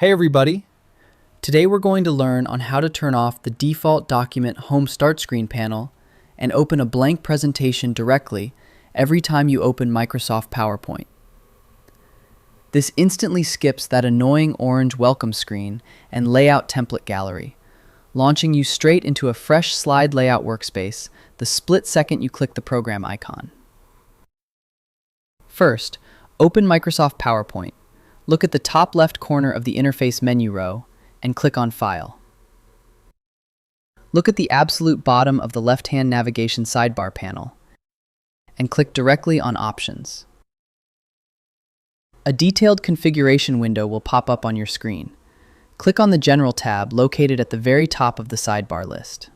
Hey everybody! Today we're going to learn on how to turn off the default document Home Start Screen panel and open a blank presentation directly every time you open Microsoft PowerPoint. This instantly skips that annoying orange welcome screen and layout template gallery, launching you straight into a fresh slide layout workspace the split second you click the program icon. First, open Microsoft PowerPoint. Look at the top left corner of the interface menu row and click on File. Look at the absolute bottom of the left-hand navigation sidebar panel and click directly on Options. A detailed configuration window will pop up on your screen. Click on the General tab located at the very top of the sidebar list.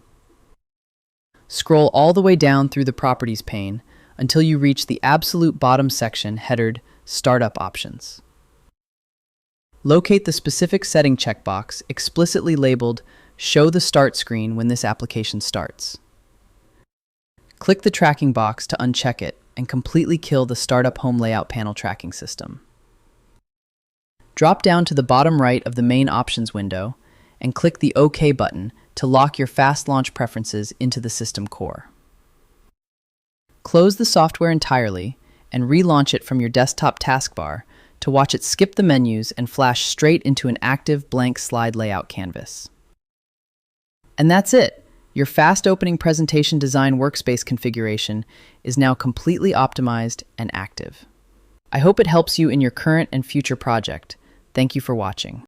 Scroll all the way down through the Properties pane until you reach the absolute bottom section headed Startup Options. Locate the specific setting checkbox explicitly labeled Show the Start Screen when this application starts. Click the tracking box to uncheck it and completely kill the Startup Home Layout panel tracking system. Drop down to the bottom right of the main options window and click the OK button to lock your fast launch preferences into the system core. Close the software entirely and relaunch it from your desktop taskbar to watch it skip the menus and flash straight into an active blank slide layout canvas. And that's it! Your fast opening presentation design workspace configuration is now completely optimized and active. I hope it helps you in your current and future project. Thank you for watching.